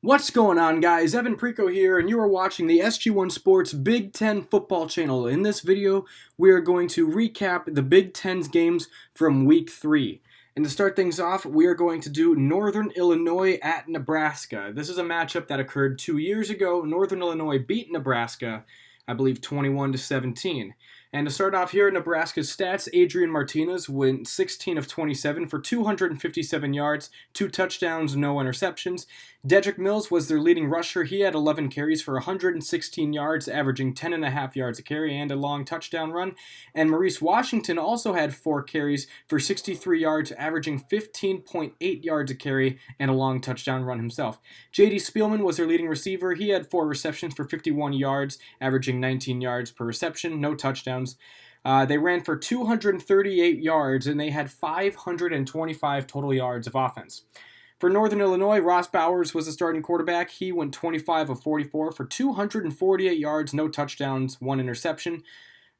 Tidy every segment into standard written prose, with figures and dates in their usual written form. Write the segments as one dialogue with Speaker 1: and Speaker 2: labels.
Speaker 1: What's going on, guys? Evan Preco here, and you are watching the SG1 Sports Big Ten Football Channel. In this video, we are going to recap the Big Ten's games from Week 3. And to start things off, we are going to do Northern Illinois at Nebraska. This is a matchup that occurred 2 years ago. Northern Illinois beat Nebraska, I believe 21-17. And to start off here, Nebraska's stats, Adrian Martinez went 16 of 27 for 257 yards, 2 touchdowns, no interceptions. Dedrick Mills was their leading rusher. He had 11 carries for 116 yards, averaging 10.5 yards a carry and a long touchdown run. And Maurice Washington also had 4 carries for 63 yards, averaging 15.8 yards a carry and a long touchdown run himself. J.D. Spielman was their leading receiver. He had 4 receptions for 51 yards, averaging 19 yards per reception, no touchdowns. They ran for 238 yards, and they had 525 total yards of offense. For Northern Illinois, Ross Bowers was the starting quarterback. He went 25 of 44 for 248 yards, no touchdowns, 1 interception.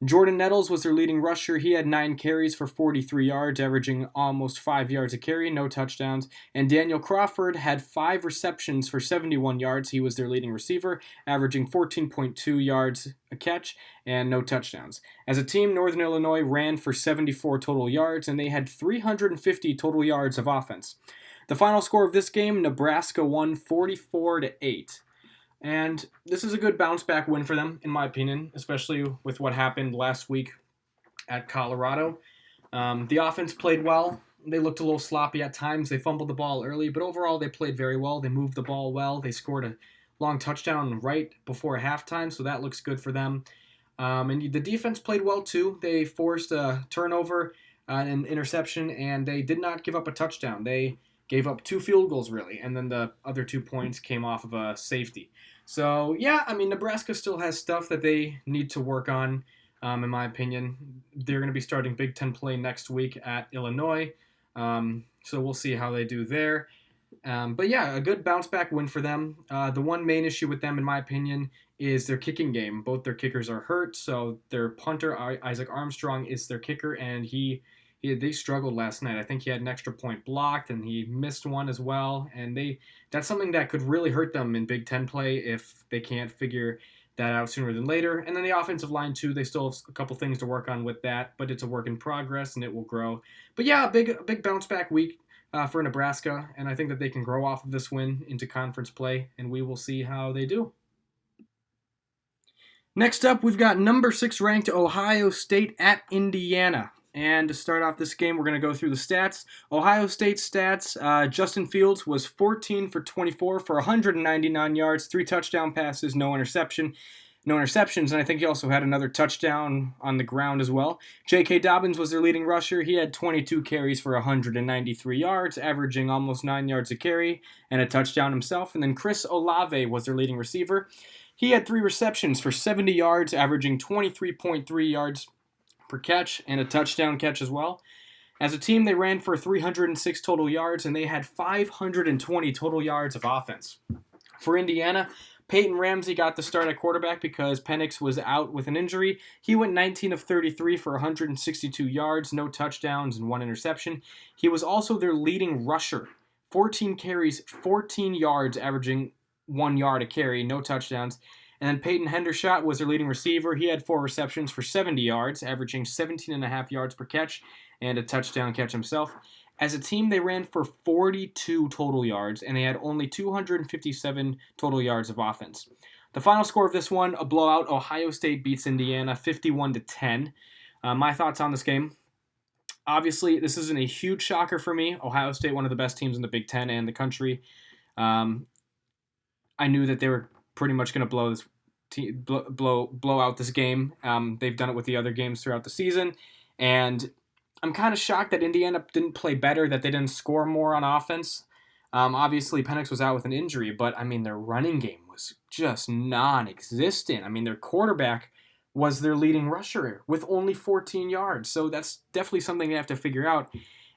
Speaker 1: Jordan Nettles was their leading rusher. He had 9 carries for 43 yards, averaging almost 5 yards a carry, no touchdowns. And Daniel Crawford had 5 receptions for 71 yards. He was their leading receiver, averaging 14.2 yards a catch and no touchdowns. As a team, Northern Illinois ran for 74 total yards, and they had 350 total yards of offense. The final score of this game, Nebraska won 44-8. And this is a good bounce back win for them, in my opinion, especially with what happened last week at Colorado. The offense played well. They looked a little sloppy at times. They fumbled the ball early, but overall they played very well. They moved the ball well. They scored a long touchdown right before halftime, so that looks good for them. And the defense played well too. They forced a turnover, an interception, and they did not give up a touchdown. They gave up 2 field goals, really, and then the other 2 points came off of a safety. So, yeah, I mean, Nebraska still has stuff that they need to work on, in my opinion. They're going to be starting Big Ten play next week at Illinois, so we'll see how they do there. But, yeah, a good bounce-back win for them. The one main issue with them, in my opinion, is their kicking game. Both their kickers are hurt, so their punter, Isaac Armstrong, is their kicker, and they struggled last night. I think he had an extra point blocked, and he missed one as well. And that's something that could really hurt them in Big Ten play if they can't figure that out sooner than later. And then the offensive line, too, they still have a couple things to work on with that, but it's a work in progress, and it will grow. But, yeah, a big bounce-back week for Nebraska, and I think that they can grow off of this win into conference play, and we will see how they do. Next up, we've got number 6 ranked Ohio State at Indiana. And to start off this game, we're going to go through the stats. Ohio State's stats, Justin Fields was 14 for 24 for 199 yards, 3 touchdown passes, no interceptions, and I think he also had another touchdown on the ground as well. J.K. Dobbins was their leading rusher. He had 22 carries for 193 yards, averaging almost 9 yards a carry, and a touchdown himself. And then Chris Olave was their leading receiver. He had 3 receptions for 70 yards, averaging 23.3 yards per catch and a touchdown catch as well. As a team, they ran for 306 total yards, and they had 520 total yards of offense. For Indiana, Peyton Ramsey got the start at quarterback because Penix was out with an injury. He went 19 of 33 for 162 yards, no touchdowns, and 1 interception. He was also their leading rusher. 14 carries, 14 yards, averaging 1 yard a carry, no touchdowns. And then Peyton Hendershot was their leading receiver. He had 4 receptions for 70 yards, averaging 17.5 yards per catch, and a touchdown catch himself. As a team, they ran for 42 total yards, and they had only 257 total yards of offense. The final score of this one, a blowout. Ohio State beats Indiana 51-10. My thoughts on this game. Obviously, this isn't a huge shocker for me. Ohio State, one of the best teams in the Big Ten and the country. I knew that they were pretty much going to blow out this game. They've done it with the other games throughout the season, and I'm kind of shocked that Indiana didn't play better, that they didn't score more on offense. Obviously, Penix was out with an injury, but I mean their running game was just non-existent. I mean their quarterback was their leading rusher with only 14 yards, so that's definitely something they have to figure out.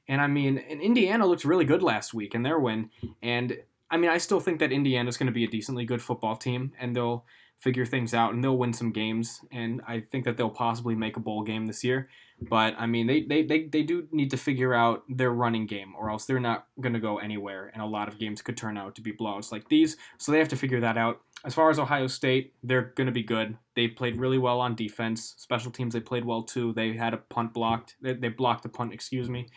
Speaker 1: And I mean, and Indiana looked really good last week in their win, and I mean, I still think that Indiana's going to be a decently good football team, and they'll figure things out, and they'll win some games, and I think that they'll possibly make a bowl game this year. But, I mean, they do need to figure out their running game, or else they're not going to go anywhere, and a lot of games could turn out to be blowouts like these, so they have to figure that out. As far as Ohio State, they're going to be good. They played really well on defense. Special teams, they played well, too. They had a punt blocked. They blocked the punt, excuse me.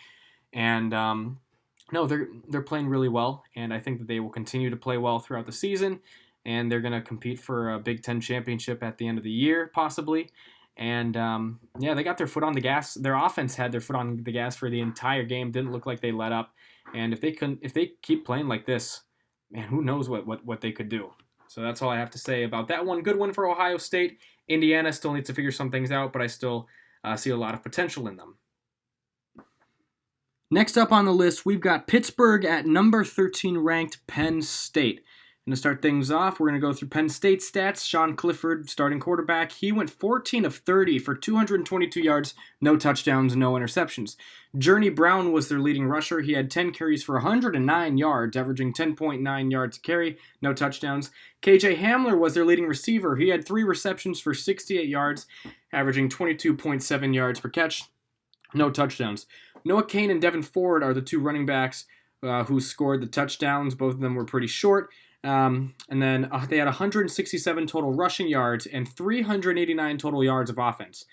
Speaker 1: And, no, they're playing really well, and I think that they will continue to play well throughout the season, and they're going to compete for a Big Ten championship at the end of the year, possibly. And yeah, they got their foot on the gas. Their offense had their foot on the gas for the entire game. Didn't look like they let up. And if they keep playing like this, man, who knows what they could do. So that's all I have to say about that one. Good one for Ohio State. Indiana still needs to figure some things out, but I still see a lot of potential in them. Next up on the list, we've got Pittsburgh at number 13 ranked Penn State. And to start things off, we're going to go through Penn State stats. Sean Clifford, starting quarterback, he went 14 of 30 for 222 yards, no touchdowns, no interceptions. Journey Brown was their leading rusher. He had 10 carries for 109 yards, averaging 10.9 yards a carry, no touchdowns. KJ Hamler was their leading receiver. He had 3 receptions for 68 yards, averaging 22.7 yards per catch, no touchdowns. Noah Cain and Devin Ford are the 2 running backs who scored the touchdowns. Both of them were pretty short. And then they had 167 total rushing yards and 389 total yards of offense.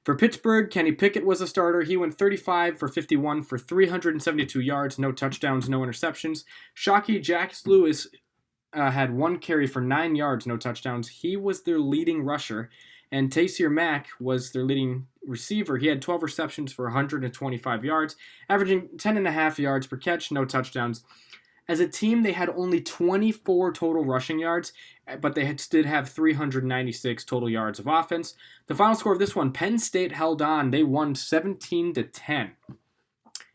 Speaker 1: For Pittsburgh, Kenny Pickett was a starter. He went 35 for 51 for 372 yards, no touchdowns, no interceptions. Shockey Jax Lewis had 1 carry for 9 yards, no touchdowns. He was their leading rusher. And Taysir Mack was their leading receiver. He had 12 receptions for 125 yards, averaging 10.5 yards per catch, no touchdowns. As a team, they had only 24 total rushing yards, but they did have 396 total yards of offense. The final score of this one, Penn State held on. They won 17-10.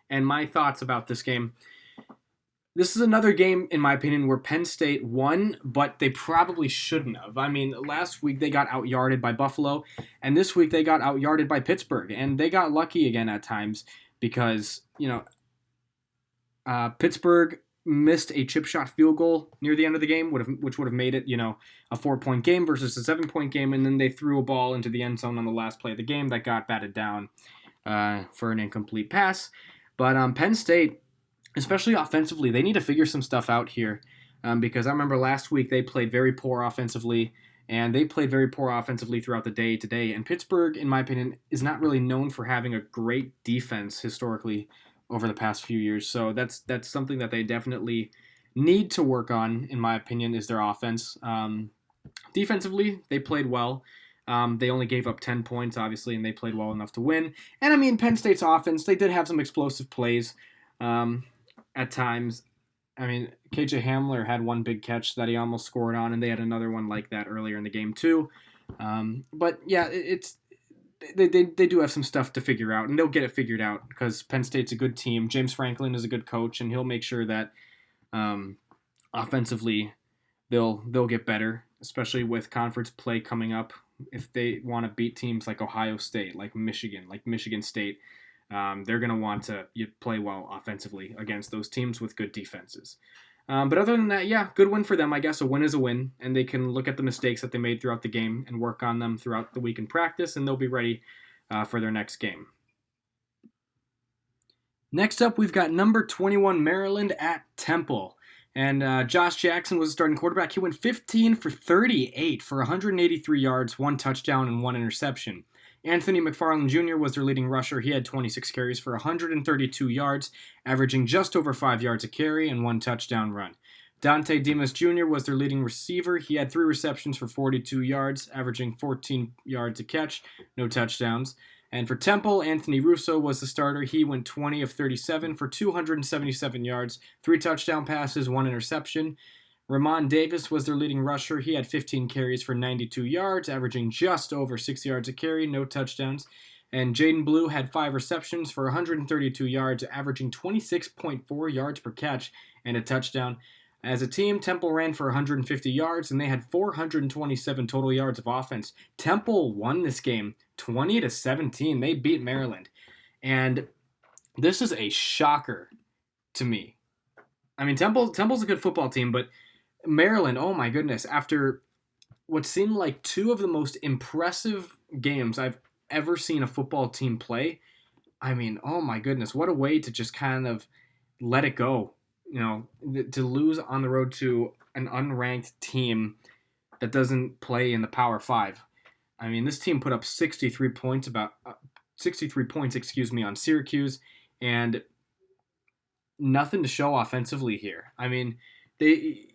Speaker 1: And my thoughts about this game, this is another game, in my opinion, where Penn State won, but they probably shouldn't have. I mean, last week they got out-yarded by Buffalo, and this week they got out-yarded by Pittsburgh. And they got lucky again at times because, Pittsburgh missed a chip shot field goal near the end of the game, which would have made it, a 4-point game versus a 7-point game, and then they threw a ball into the end zone on the last play of the game that got batted down for an incomplete pass. But Penn State, especially offensively, they need to figure some stuff out here because I remember last week they played very poor offensively, and they played very poor offensively throughout the day today. And Pittsburgh, in my opinion, is not really known for having a great defense historically over the past few years. So that's something that they definitely need to work on, in my opinion, is their offense. Defensively, they played well. They only gave up 10 points, obviously, and they played well enough to win. And, I mean, Penn State's offense, they did have some explosive plays at times. I mean, KJ Hamler had 1 big catch that he almost scored on, and they had another one like that earlier in the game, too. But, yeah, They do have some stuff to figure out, and they'll get it figured out because Penn State's a good team. James Franklin is a good coach, and he'll make sure that offensively they'll get better, especially with conference play coming up. If they want to beat teams like Ohio State, like Michigan State, they're going to want to play well offensively against those teams with good defenses. But other than that, yeah, good win for them. I guess a win is a win, and they can look at the mistakes that they made throughout the game and work on them throughout the week in practice, and they'll be ready for their next game. Next up, we've got number 21 Maryland at Temple. And Josh Jackson was the starting quarterback. He went 15 for 38 for 183 yards, 1 touchdown, and 1 interception. Anthony McFarland Jr. was their leading rusher. He had 26 carries for 132 yards, averaging just over 5 yards a carry and 1 touchdown run. Dante Demas Jr. was their leading receiver. He had 3 receptions for 42 yards, averaging 14 yards a catch, no touchdowns. And for Temple, Anthony Russo was the starter. He went 20 of 37 for 277 yards, 3 touchdown passes, 1 interception. Ramon Davis was their leading rusher. He had 15 carries for 92 yards, averaging just over 6 yards a carry, no touchdowns. And Jaden Blue had 5 receptions for 132 yards, averaging 26.4 yards per catch and a touchdown. As a team, Temple ran for 150 yards, and they had 427 total yards of offense. Temple won this game 20-17. They beat Maryland. And this is a shocker to me. I mean, Temple's a good football team, but Maryland, oh my goodness, after what seemed like two of the most impressive games I've ever seen a football team play. I mean, oh my goodness, what a way to just kind of let it go. To lose on the road to an unranked team that doesn't play in the Power Five. I mean, this team put up 63 points, excuse me, on Syracuse, and nothing to show offensively here. I mean, they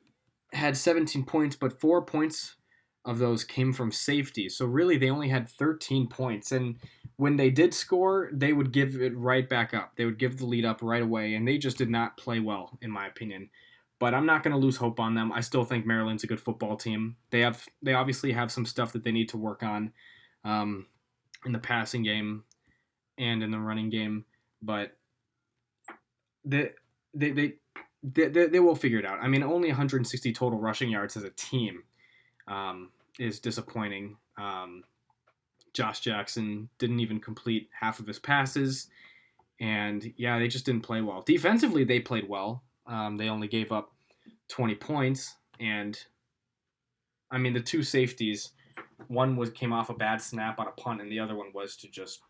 Speaker 1: had 17 points, but 4 points of those came from safety. So really, they only had 13 points. And when they did score, they would give it right back up. They would give the lead up right away, and they just did not play well, in my opinion. But I'm not going to lose hope on them. I still think Maryland's a good football team. They obviously have some stuff that they need to work on um, in the passing game and in the running game, but they they they they will figure it out. I mean, only 160 total rushing yards as a team is disappointing. Josh Jackson didn't even complete half of his passes, and yeah, they just didn't play well. Defensively, they played well. They only gave up 20 points, and I mean the two safeties. One came off a bad snap on a punt, and the other one was to just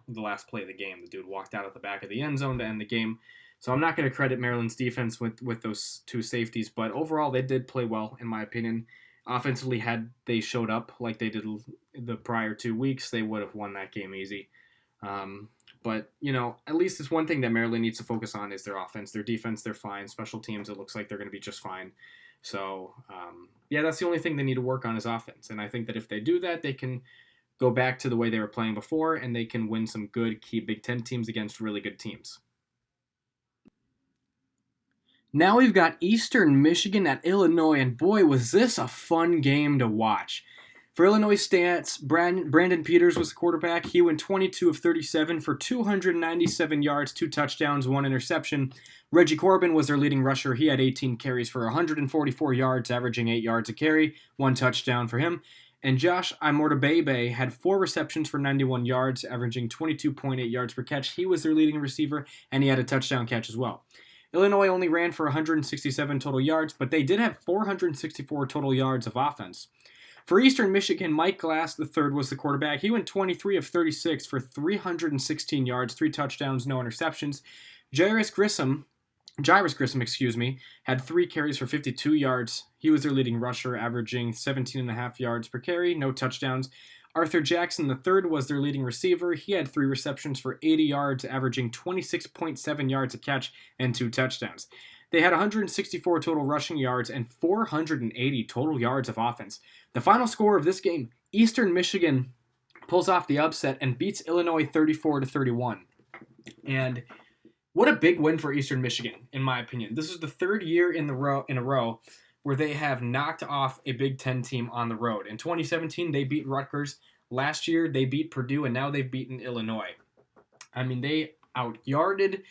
Speaker 1: the last play of the game. The dude walked out at the back of the end zone to end the game. So I'm not going to credit Maryland's defense with those two safeties, but overall they did play well in my opinion. Offensively, had they showed up like they did the prior 2 weeks, they would have won that game easy. But at least it's one thing that Maryland needs to focus on is their offense. Their defense, they're fine. Special teams, it looks like they're going to be just fine. So yeah, that's the only thing they need to work on is offense. And I think that if they do that, they can go back to the way they were playing before, and they can win some good key Big Ten teams against really good teams. Now we've got Eastern Michigan at Illinois, and boy, was this a fun game to watch. For Illinois stats, Brandon Peters was the quarterback. He went 22 of 37 for 297 yards, 2 touchdowns, 1 interception. Reggie Corbin was their leading rusher. He had 18 carries for 144 yards, averaging 8 yards a carry, 1 touchdown for him. And Josh Imortabebe had 4 receptions for 91 yards, averaging 22.8 yards per catch. He was their leading receiver, and he had a touchdown catch as well. Illinois only ran for 167 total yards, but they did have 464 total yards of offense. For Eastern Michigan, Mike Glass III was the quarterback. He went 23 of 36 for 316 yards, 3 touchdowns, no interceptions. Jairus Grissom, had 3 carries for 52 yards. He was their leading rusher, averaging 17.5 yards per carry, no touchdowns. Arthur Jackson III was their leading receiver. He had 3 receptions for 80 yards, averaging 26.7 yards a catch and 2 touchdowns. They had 164 total rushing yards and 480 total yards of offense. The final score of this game, Eastern Michigan pulls off the upset and beats Illinois 34-31. And what a big win for Eastern Michigan, in my opinion. This is the 3rd year in a row where they have knocked off a Big Ten team on the road. In 2017, they beat Rutgers. Last year, they beat Purdue, and now they've beaten Illinois. I mean, they out-yarded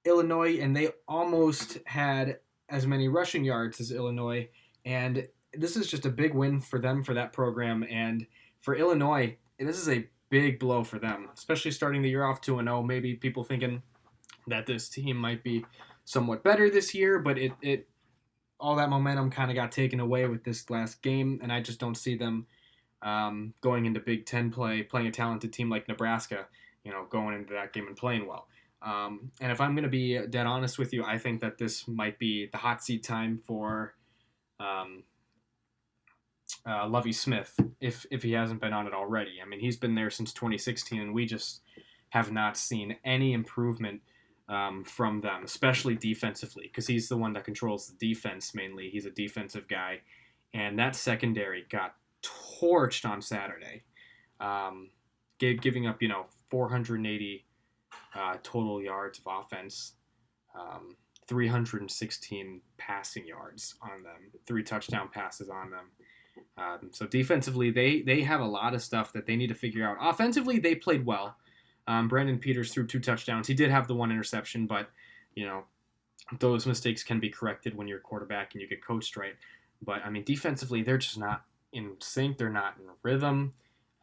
Speaker 1: Illinois, and they almost had as many rushing yards as Illinois. And this is just a big win for them, for that program. And for Illinois, this is a big blow for them, especially starting the year off 2-0. Maybe people thinking that this team might be somewhat better this year, but it all that momentum kind of got taken away with this last game, and I just don't see them going into Big Ten play, playing a talented team like Nebraska, going into that game and playing well. And if I'm going to be dead honest with you, I think that this might be the hot seat time for Lovie Smith, if he hasn't been on it already. I mean, he's been there since 2016, and we just have not seen any improvement from them, especially defensively, because he's the one that controls the defense mainly. He's a defensive guy, and that secondary got torched on Saturday, giving up 480 total yards of offense, 316 passing yards on them, 3 touchdown passes on them. So defensively, they have a lot of stuff that they need to figure out. Offensively, they played well. Brandon Peters threw 2 touchdowns. He did have the 1 interception, but those mistakes can be corrected when you're a quarterback and you get coached right. But I mean, defensively, they're just not in sync. They're not in rhythm,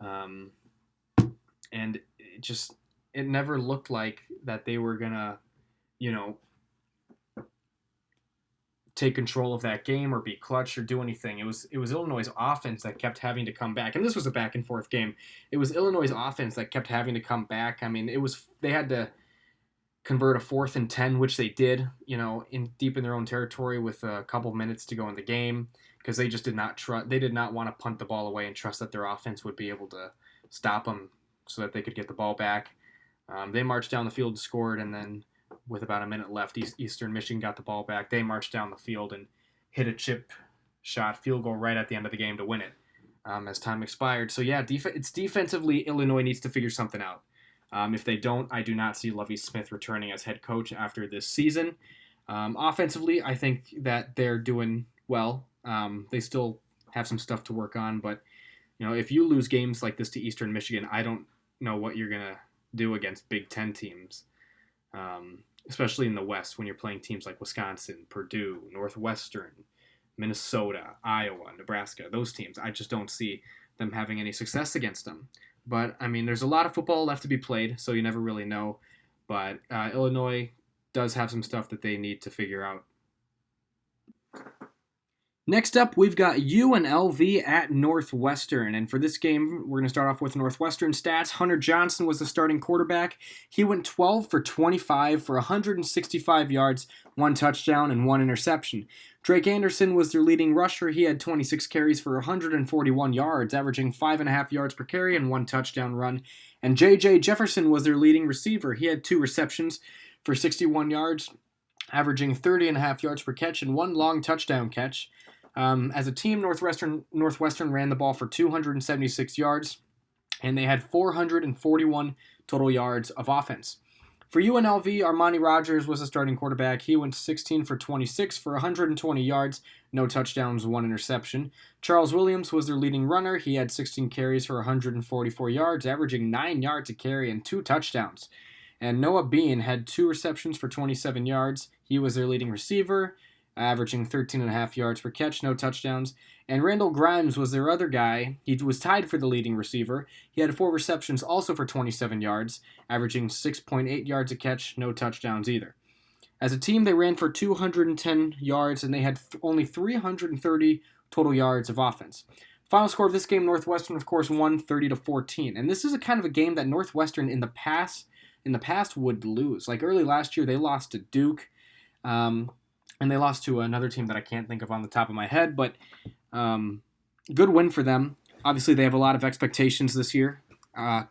Speaker 1: and it never looked like that they were gonna, take control of that game or be clutch or do anything. It was Illinois' offense that kept having to come back, and this was a back and forth game. It was Illinois' offense that kept having to come back. I mean, they had to convert a 4th and 10, which they did, in deep in their own territory with a couple minutes to go in the game, because they just did not trust. They did not want to punt the ball away and trust that their offense would be able to stop them so that they could get the ball back. They marched down the field and scored, and then with about a minute left, Eastern Michigan got the ball back. They marched down the field and hit a chip shot field goal right at the end of the game to win it as time expired. So yeah, it's defensively, Illinois needs to figure something out. If they don't, I do not see Lovie Smith returning as head coach after this season. Offensively, I think that they're doing well. They still have some stuff to work on, but if you lose games like this to Eastern Michigan, I don't know what you're gonna do against Big Ten teams, especially in the West when you're playing teams like Wisconsin, Purdue, Northwestern, Minnesota, Iowa, Nebraska. Those teams, I just don't see them having any success against them. But, I mean, there's a lot of football left to be played, so you never really know. But Illinois does have some stuff that they need to figure out. Next up, we've got UNLV at Northwestern. And for this game, we're going to start off with Northwestern stats. Hunter Johnson was the starting quarterback. He went 12 for 25 for 165 yards, 1 touchdown, and 1 interception. Drake Anderson was their leading rusher. He had 26 carries for 141 yards, averaging 5.5 yards per carry and 1 touchdown run. And J.J. Jefferson was their leading receiver. He had 2 receptions for 61 yards, averaging 30.5 yards per catch and 1 long touchdown catch. As a team, Northwestern ran the ball for 276 yards, and they had 441 total yards of offense. For UNLV, Armani Rogers was the starting quarterback. He went 16 for 26 for 120 yards, no touchdowns, 1 interception. Charles Williams was their leading runner. He had 16 carries for 144 yards, averaging 9 yards a carry and 2 touchdowns. And Noah Bean had 2 receptions for 27 yards. He was their leading receiver, averaging 13.5 yards per catch, no touchdowns. And Randall Grimes was their other guy. He was tied for the leading receiver. He had 4 receptions also for 27 yards, averaging 6.8 yards a catch, no touchdowns either. As a team, they ran for 210 yards, and they had only 330 total yards of offense. Final score of this game, Northwestern, of course, won 30-14. And this is a kind of a game that Northwestern in the past would lose. Like early last year, they lost to Duke. And they lost to another team that I can't think of on the top of my head, but good win for them. Obviously, they have a lot of expectations this year,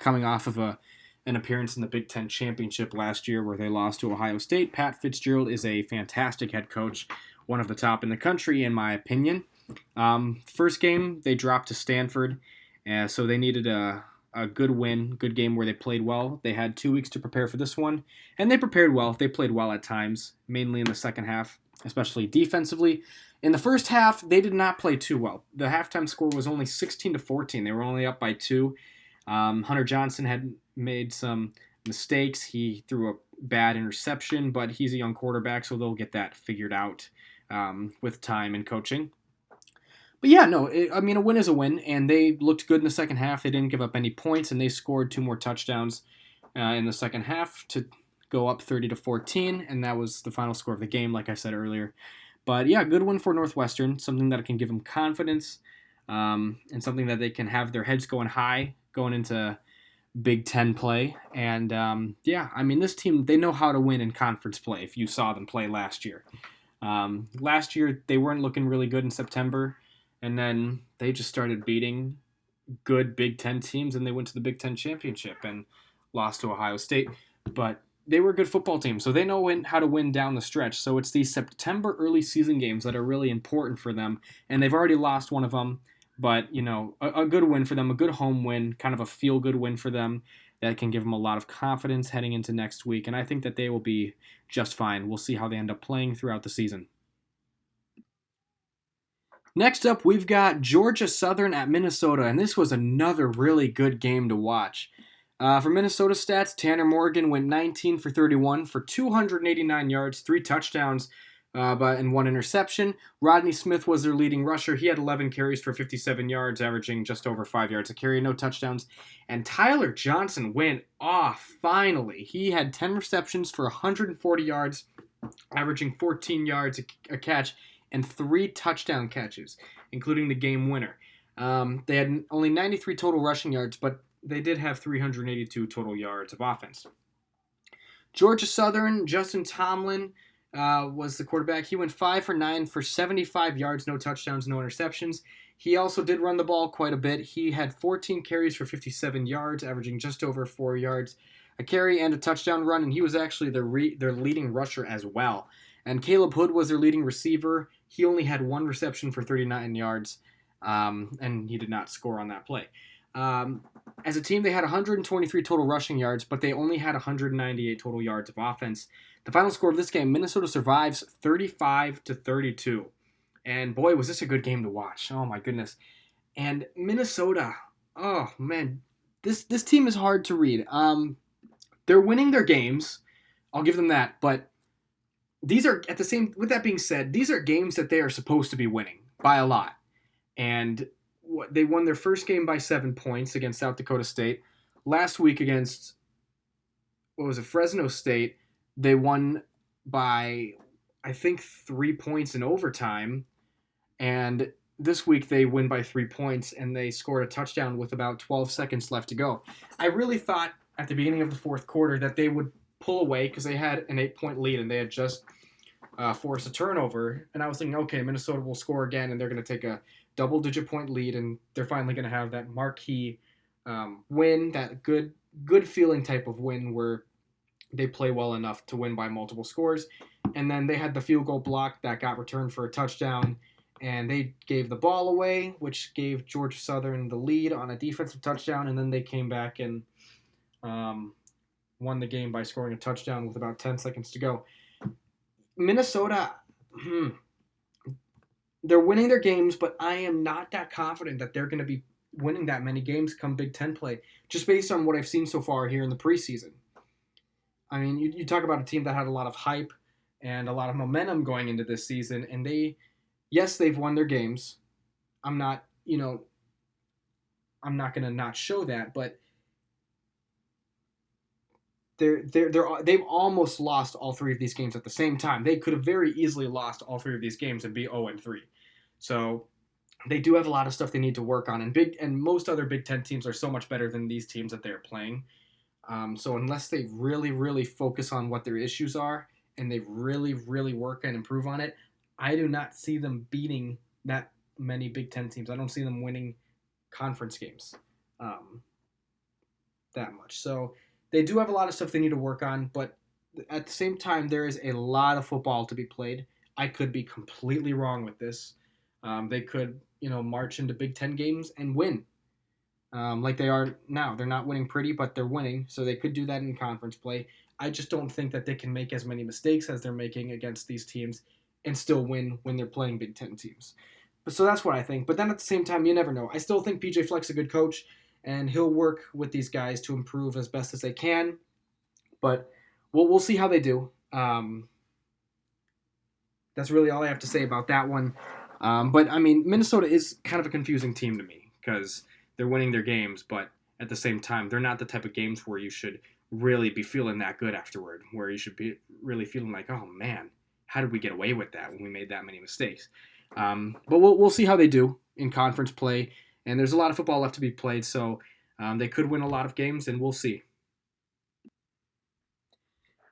Speaker 1: coming off of an appearance in the Big Ten Championship last year where they lost to Ohio State. Pat Fitzgerald is a fantastic head coach, one of the top in the country, in my opinion. First game, they dropped to Stanford, so they needed a good win, good game where they played well. They had 2 weeks to prepare for this one, and they prepared well. They played well at times, mainly in the second half, especially defensively. In the first half, they did not play too well. The halftime score was only 16-14. They were only up by 2. Hunter Johnson had made some mistakes. He threw a bad interception, but he's a young quarterback, so they'll get that figured out with time and coaching. But yeah, no, a win is a win, and they looked good in the second half. They didn't give up any points, and they scored 2 more touchdowns in the second half to go up 30-14, and that was the final score of the game, like I said earlier. But yeah, good win for Northwestern, something that can give them confidence, and something that they can have their heads going high going into Big Ten play. And this team, they know how to win in conference play if you saw them play last year. Last year, they weren't looking really good in September, and then they just started beating good Big Ten teams, and they went to the Big Ten Championship and lost to Ohio State. But they were a good football team, so they know how to win down the stretch. So it's these September early season games that are really important for them, and they've already lost one of them. But, a good win for them, a good home win, kind of a feel-good win for them that can give them a lot of confidence heading into next week. And I think that they will be just fine. We'll see how they end up playing throughout the season. Next up, we've got Georgia Southern at Minnesota, and this was another really good game to watch. For Minnesota stats, Tanner Morgan went 19 for 31 for 289 yards, 3 touchdowns, and 1 interception. Rodney Smith was their leading rusher. He had 11 carries for 57 yards, averaging just over 5 yards a carry, no touchdowns. And Tyler Johnson went off, finally. He had 10 receptions for 140 yards, averaging 14 yards a catch, and 3 touchdown catches, including the game winner. They had only 93 total rushing yards, but they did have 382 total yards of offense. Georgia Southern, Justin Tomlin was the quarterback. He went 5 for 9 for 75 yards, no touchdowns, no interceptions. He also did run the ball quite a bit. He had 14 carries for 57 yards, averaging just over 4 yards a carry and a touchdown run, and he was actually their leading rusher as well. And Caleb Hood was their leading receiver. He only had 1 reception for 39 yards, and he did not score on that play. As a team, they had 123 total rushing yards, but they only had 198 total yards of offense. The final score of this game, Minnesota survives 35-32. And boy, was this a good game to watch. Oh my goodness. And Minnesota, oh man, this team is hard to read. They're winning their games. I'll give them that, but these are with that being said, these are games that they are supposed to be winning by a lot. And they won their first game by 7 points against South Dakota State. Last week against, Fresno State, they won by, I think, 3 points in overtime. And this week they win by 3 points, and they scored a touchdown with about 12 seconds left to go. I really thought at the beginning of the fourth quarter that they would pull away because they had an 8-point lead, and they had just forced a turnover. And I was thinking, okay, Minnesota will score again, and they're going to take a double-digit point lead, and they're finally going to have that marquee win, that good feeling type of win where they play well enough to win by multiple scores. And then they had the field goal block that got returned for a touchdown, and they gave the ball away, which gave Georgia Southern the lead on a defensive touchdown, and then they came back and won the game by scoring a touchdown with about 10 seconds to go. Minnesota, they're winning their games, but I am not that confident that they're going to be winning that many games come Big Ten play, just based on what I've seen so far here in the preseason. I mean, you talk about a team that had a lot of hype and a lot of momentum going into this season, and they've won their games. I'm not going to not show that, but they've almost lost all 3 of these games at the same time. They could have very easily lost all 3 of these games and be 0-3. So they do have a lot of stuff they need to work on, and most other Big Ten teams are so much better than these teams that they're playing. So unless they really, really focus on what their issues are and they really, really work and improve on it, I do not see them beating that many Big Ten teams. I don't see them winning conference games that much. So they do have a lot of stuff they need to work on, but at the same time, there is a lot of football to be played. I could be completely wrong with this. They could, march into Big Ten games and win, like they are now. They're not winning pretty, but they're winning, so they could do that in conference play. I just don't think that they can make as many mistakes as they're making against these teams and still win when they're playing Big Ten teams. So that's what I think. But then at the same time, you never know. I still think PJ Fleck's a good coach, and he'll work with these guys to improve as best as they can. But we'll see how they do. That's really all I have to say about that one. But, I mean, Minnesota is kind of a confusing team to me because they're winning their games, but at the same time, they're not the type of games where you should really be feeling that good afterward, where you should be really feeling like, oh, man, how did we get away with that when we made that many mistakes? But we'll see how they do in conference play, and there's a lot of football left to be played, so they could win a lot of games, and we'll see.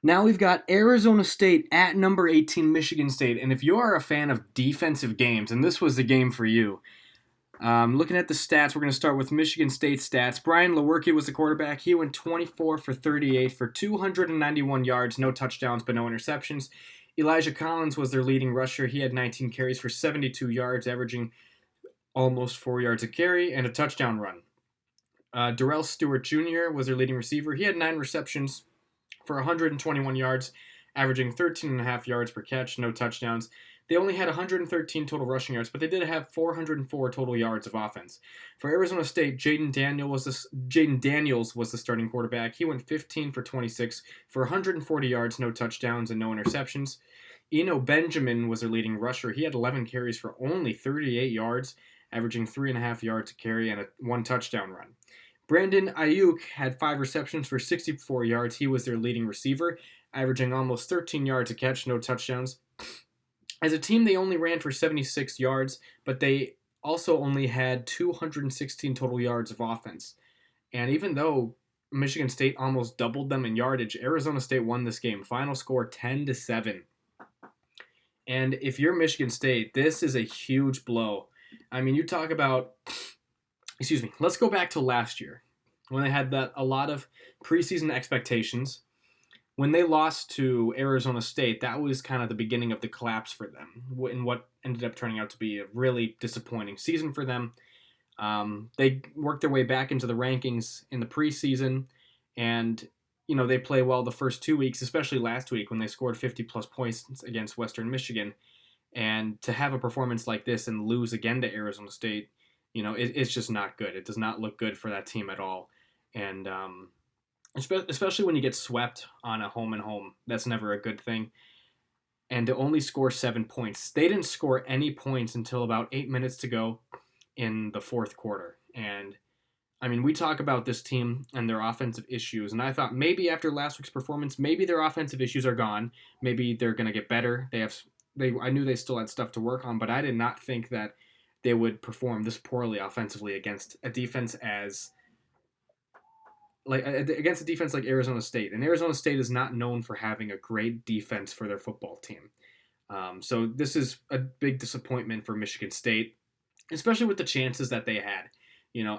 Speaker 1: Now we've got Arizona State at number 18 Michigan State, and if you are a fan of defensive games, and this was the game for you, looking at the stats, we're going to start with Michigan State's stats. Brian Lewerke was the quarterback. He went 24 for 38 for 291 yards, no touchdowns, but no interceptions. Elijah Collins was their leading rusher. He had 19 carries for 72 yards, averaging almost 4 yards a carry, and a touchdown run. Darrell Stewart Jr. was their leading receiver. He had 9 receptions for 121 yards, averaging 13.5 yards per catch, no touchdowns. They only had 113 total rushing yards, but they did have 404 total yards of offense. For Arizona State, Jaden Daniels was the starting quarterback. He went 15 for 26 for 140 yards, no touchdowns, and no interceptions. Eno Benjamin was their leading rusher. He had 11 carries for only 38 yards, averaging 3.5 yards a carry and 1 touchdown run. Brandon Ayuk had 5 receptions for 64 yards. He was their leading receiver, averaging almost 13 yards a catch, no touchdowns. As a team, they only ran for 76 yards, but they also only had 216 total yards of offense. And even though Michigan State almost doubled them in yardage, Arizona State won this game. Final score 10-7. And if you're Michigan State, this is a huge blow. I mean, you talk about, excuse me, let's go back to last year when they had a lot of preseason expectations. When they lost to Arizona State, that was kind of the beginning of the collapse for them in what ended up turning out to be a really disappointing season for them. They worked their way back into the rankings in the preseason, and they play well the first 2 weeks, especially last week when they scored 50-plus points against Western Michigan. And to have a performance like this and lose again to Arizona State, it's just not good. It does not look good for that team at all. And especially when you get swept on a home and home, that's never a good thing. And to only score 7 points. They didn't score any points until about 8 minutes to go in the fourth quarter. And I mean, we talk about this team and their offensive issues, and I thought maybe after last week's performance, maybe their offensive issues are gone. Maybe they're going to get better. I knew they still had stuff to work on, but I did not think that they would perform this poorly offensively against a defense like Arizona State. And Arizona State is not known for having a great defense for their football team. So this is a big disappointment for Michigan State, especially with the chances that they had.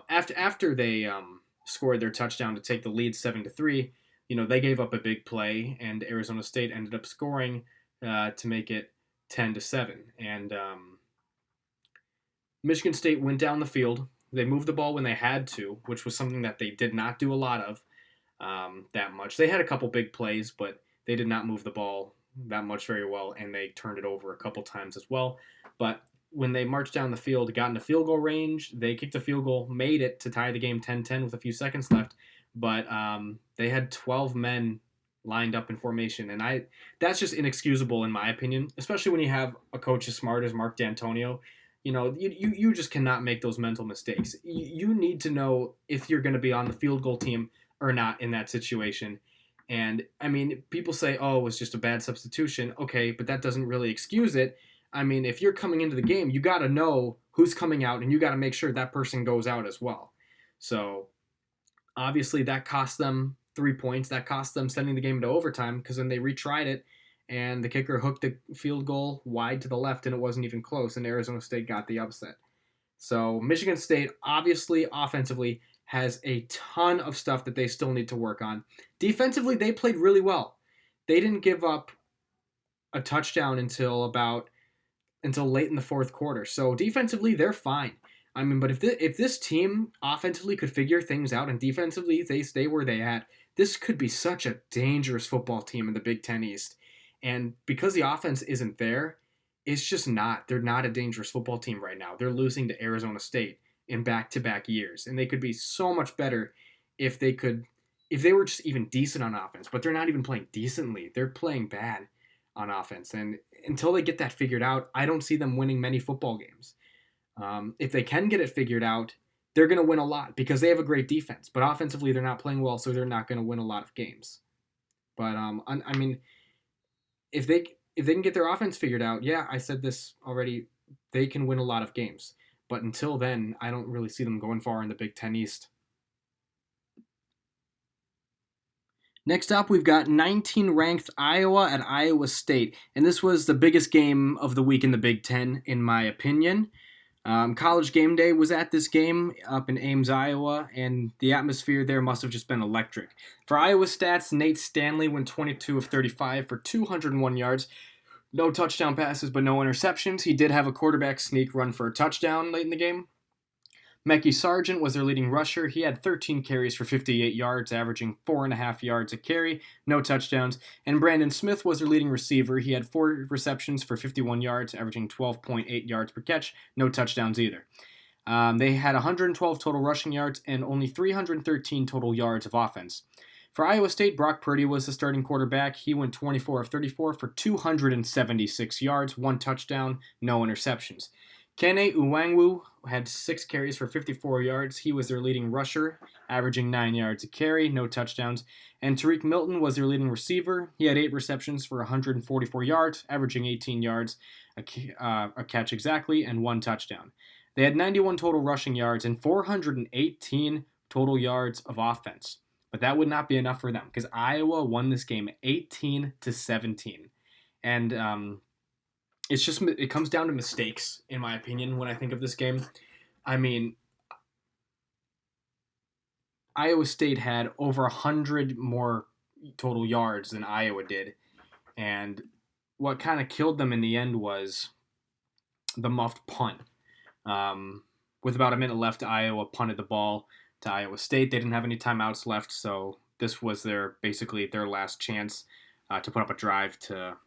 Speaker 1: After they scored their touchdown to take the lead 7-3, they gave up a big play, and Arizona State ended up scoring to make it 10-7. And Michigan State went down the field. They moved the ball when they had to, which was something that they did not do a lot of that much. They had a couple big plays, but they did not move the ball that much very well, and they turned it over a couple times as well. But when they marched down the field, got into field goal range, they kicked a field goal, made it to tie the game 10-10 with a few seconds left. But they had 12 men lined up in formation, and that's just inexcusable in my opinion, especially when you have a coach as smart as Mark D'Antonio. You just cannot make those mental mistakes. You need to know if you're going to be on the field goal team or not in that situation. And, I mean, people say, oh, it was just a bad substitution. Okay, but that doesn't really excuse it. I mean, if you're coming into the game, you got to know who's coming out, and you got to make sure that person goes out as well. So, obviously, that cost them 3 points. That cost them sending the game into overtime, because then they retried it, and the kicker hooked the field goal wide to the left, and it wasn't even close, and Arizona State got the upset. So, Michigan State, obviously, offensively, has a ton of stuff that they still need to work on. Defensively, they played really well. They didn't give up a touchdown until late in the fourth quarter. So defensively, they're fine. I mean, but if this team offensively could figure things out and defensively they stay where they at, this could be such a dangerous football team in the Big Ten East. And because the offense isn't there, it's just not. They're not a dangerous football team right now. They're losing to Arizona State in back-to-back years, and they could be so much better if they were just even decent on offense. But they're not even playing decently. They're playing bad on offense, and until they get that figured out, I don't see them winning many football games. If they can get it figured out, they're going to win a lot because they have a great defense. But offensively, they're not playing well, so they're not going to win a lot of games. But I mean, if they can get their offense figured out, yeah, I said this already, they can win a lot of games. But until then, I don't really see them going far in the Big Ten East. Next up, we've got 19-ranked Iowa at Iowa State, and this was the biggest game of the week in the Big Ten, in my opinion. College Game Day was at this game up in Ames, Iowa, and the atmosphere there must have just been electric. For Iowa stats, Nate Stanley went 22 of 35 for 201 yards. No touchdown passes, but no interceptions. He did have a quarterback sneak run for a touchdown late in the game. Mekhi Sargent was their leading rusher. He had 13 carries for 58 yards, averaging 4.5 yards a carry, no touchdowns. And Brandon Smith was their leading receiver. He had 4 receptions for 51 yards, averaging 12.8 yards per catch, no touchdowns either. They had 112 total rushing yards and only 313 total yards of offense. For Iowa State, Brock Purdy was the starting quarterback. He went 24 of 34 for 276 yards, 1 touchdown, no interceptions. Kene Uwangwu had 6 carries for 54 yards. He was their leading rusher, averaging 9 yards a carry, no touchdowns. And Tariq Milton was their leading receiver. He had 8 receptions for 144 yards, averaging 18 yards a catch exactly, and 1 touchdown. They had 91 total rushing yards and 418 total yards of offense. But that would not be enough for them because Iowa won this game 18-17. And it comes down to mistakes, in my opinion, when I think of this game. I mean, Iowa State had over 100 more total yards than Iowa did. And what kind of killed them in the end was the muffed punt. With about a minute left, Iowa punted the ball to Iowa State. They didn't have any timeouts left, so this was basically their last chance to put up a drive to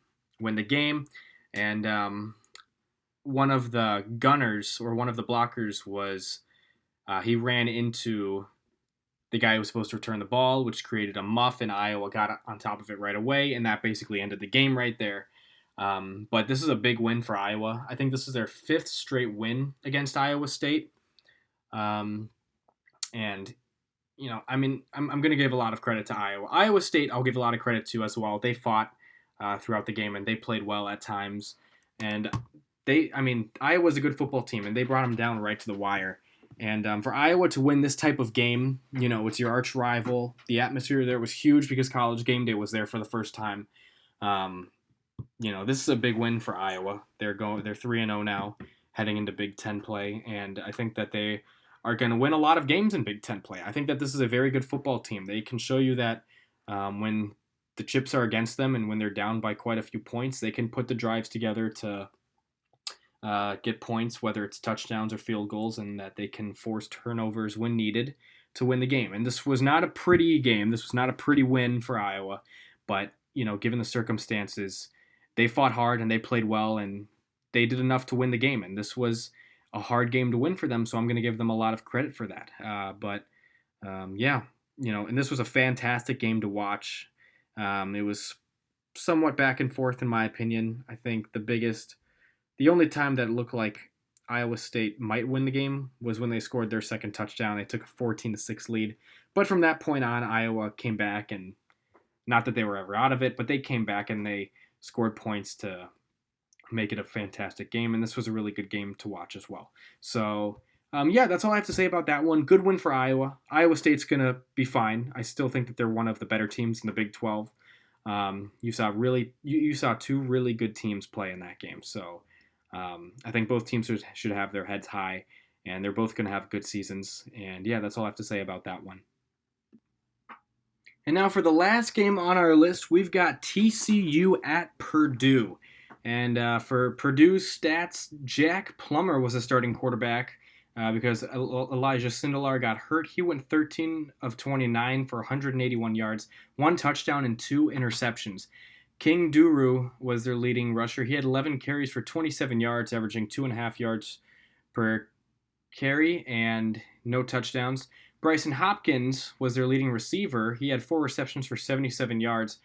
Speaker 1: win the game. And one of the gunners, or one of the blockers, was he ran into the guy who was supposed to return the ball, which created a muff, and Iowa got on top of it right away, and that basically ended the game right there. But this is a big win for Iowa. I think this is their 5th straight win against Iowa State. And, I'm going to give a lot of credit to Iowa. Iowa State, I'll give a lot of credit to as well. They fought throughout the game, and they played well at times. And Iowa's a good football team, and they brought them down right to the wire. And for Iowa to win this type of game, it's your arch rival. The atmosphere there was huge because College Game Day was there for the first time. This is a big win for Iowa. They're 3-0 now, heading into Big Ten play, and I think that they are going to win a lot of games in Big Ten play. I think that this is a very good football team. They can show you that when the chips are against them and when they're down by quite a few points, they can put the drives together to get points, whether it's touchdowns or field goals, and that they can force turnovers when needed to win the game. And this was not a pretty game. This was not a pretty win for Iowa, but given the circumstances, they fought hard and they played well and they did enough to win the game. And this was a hard game to win for them, so I'm going to give them a lot of credit for that. And this was a fantastic game to watch. It was somewhat back and forth in my opinion. I think the only time that it looked like Iowa State might win the game was when they scored their second touchdown. They took a 14-6 lead. But from that point on, Iowa came back, and not that they were ever out of it, but they came back and they scored points to make it a fantastic game. And this was a really good game to watch as well. So, that's all I have to say about that one. Good win for Iowa. Iowa State's going to be fine. I still think that they're one of the better teams in the Big 12. You saw 2 really good teams play in that game. So, I think both teams should have their heads high, and they're both going to have good seasons. And that's all I have to say about that one. And now for the last game on our list, we've got TCU at Purdue. And for Purdue's stats, Jack Plummer was the starting quarterback because Elijah Sindelar got hurt. He went 13 of 29 for 181 yards, 1 touchdown, and 2 interceptions. King Duru was their leading rusher. He had 11 carries for 27 yards, averaging 2.5 yards per carry, and no touchdowns. Bryson Hopkins was their leading receiver. He had 4 receptions for 77 yards,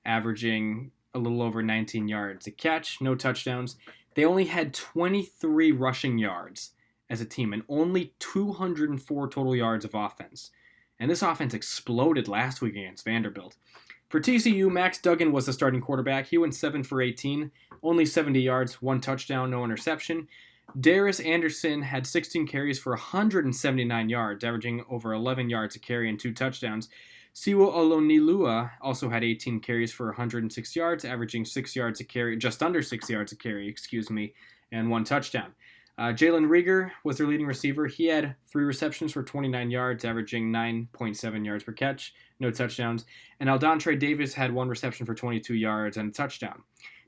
Speaker 1: averaging a little over 19 yards a catch, no touchdowns. They only had 23 rushing yards as a team and only 204 total yards of offense. And this offense exploded last week against Vanderbilt. For TCU, Max Duggan was the starting quarterback. He went 7 for 18, only 70 yards, 1 touchdown, no interception. Darius Anderson had 16 carries for 179 yards, averaging over 11 yards a carry and 2 touchdowns. Siwo Olonilua also had 18 carries for 106 yards, averaging 6 yards a carry, just under 6 yards a carry, and 1 touchdown. Jalen Rieger was their leading receiver. He had 3 receptions for 29 yards, averaging 9.7 yards per catch, no touchdowns. And Aldontre Davis had 1 reception for 22 yards and a touchdown.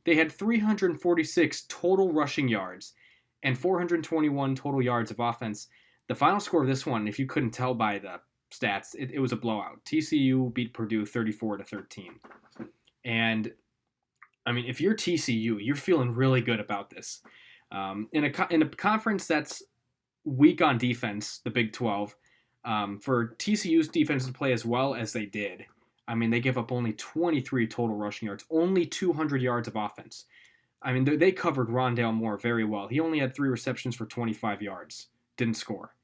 Speaker 1: They had 346 total rushing yards and 421 total yards of offense. The final score of this one, if you couldn't tell by the stats, it was a blowout. TCU beat Purdue 34-13. And, if you're TCU, you're feeling really good about this. In a conference that's weak on defense, the Big 12, for TCU's defense to play as well as they did, they give up only 23 total rushing yards, only 200 yards of offense. I mean, they covered Rondale Moore very well. He only had 3 receptions for 25 yards, didn't score.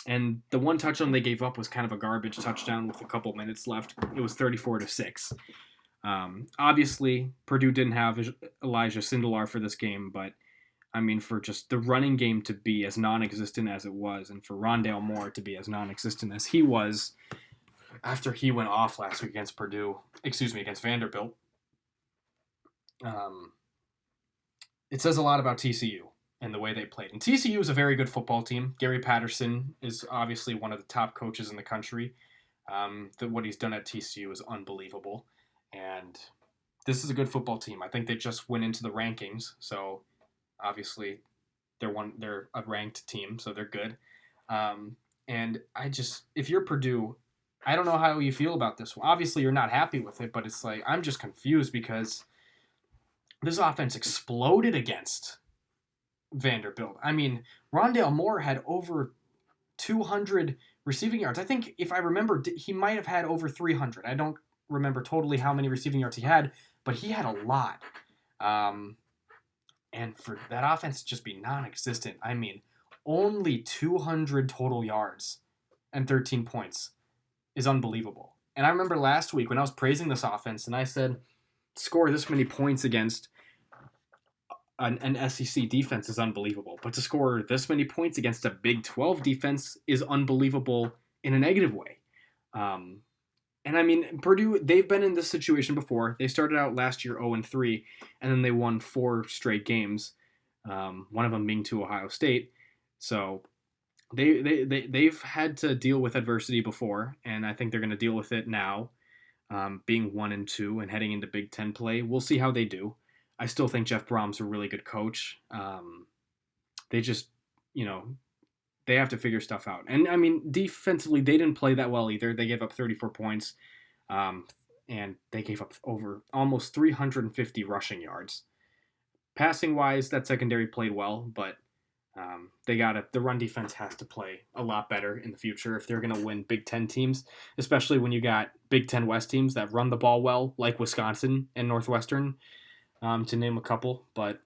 Speaker 1: And the one touchdown they gave up was kind of a garbage touchdown with a couple minutes left. It was 34-6. Obviously, Purdue didn't have Elijah Sindelar for this game, but I mean, for just the running game to be as non-existent as it was, and for Rondale Moore to be as non-existent as he was after he went off last week against against Vanderbilt, it says a lot about TCU and the way they played. And TCU is a very good football team. Gary Patterson is obviously one of the top coaches in the country. What he's done at TCU is unbelievable. And this is a good football team. I think they just went into the rankings, so obviously they're a ranked team, so they're good. And if you're Purdue, I don't know how you feel about this one. Obviously, you're not happy with it, but it's like I'm just confused because this offense exploded against Vanderbilt. I mean, Rondale Moore had over 200 receiving yards. I think, if I remember, he might have had over 300. I don't remember totally how many receiving yards he had, but he had a lot. And for that offense to just be non-existent, I mean, only 200 total yards and 13 points is unbelievable. And I remember last week when I was praising this offense and I said, score this many points against an SEC defense is unbelievable. But to score this many points against a Big 12 defense is unbelievable in a negative way. And I mean, Purdue, they've been in this situation before. They started out last year 0-3, and then they won 4 straight games, one of them being to Ohio State. So they've had to deal with adversity before, and I think they're going to deal with it now, being 1-2 and heading into Big Ten play. We'll see how they do. I still think Jeff Brom's a really good coach. They just, they have to figure stuff out. And, I mean, defensively, they didn't play that well either. They gave up 34 points, and they gave up over almost 350 rushing yards. Passing-wise, that secondary played well, but the run defense has to play a lot better in the future if they're going to win Big Ten teams, especially when you got Big Ten West teams that run the ball well, like Wisconsin and Northwestern, to name a couple. But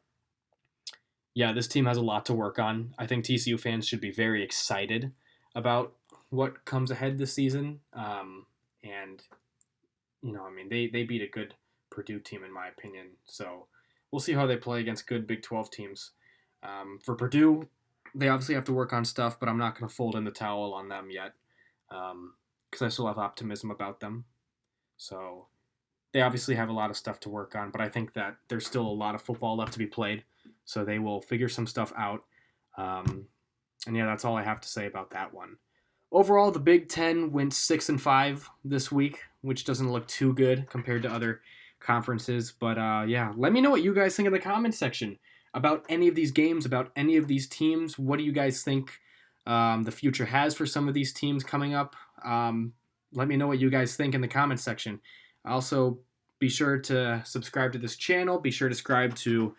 Speaker 1: yeah, this team has a lot to work on. I think TCU fans should be very excited about what comes ahead this season. They beat a good Purdue team, in my opinion. So we'll see how they play against good Big 12 teams. For Purdue, they obviously have to work on stuff, but I'm not going to fold in the towel on them yet because I still have optimism about them. So they obviously have a lot of stuff to work on, but I think that there's still a lot of football left to be played. So they will figure some stuff out. And yeah, that's all I have to say about that one. Overall, the Big Ten went 6-5 this week, which doesn't look too good compared to other conferences. But yeah, let me know what you guys think in the comments section about any of these games, about any of these teams. What do you guys think the future has for some of these teams coming up? Let me know what you guys think in the comments section. Also, be sure to subscribe to this channel. Be sure to subscribe to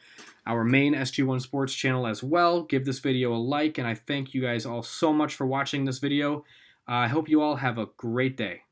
Speaker 1: our main SG1 Sports channel as well. Give this video a like, and I thank you guys all so much for watching this video. I hope you all have a great day.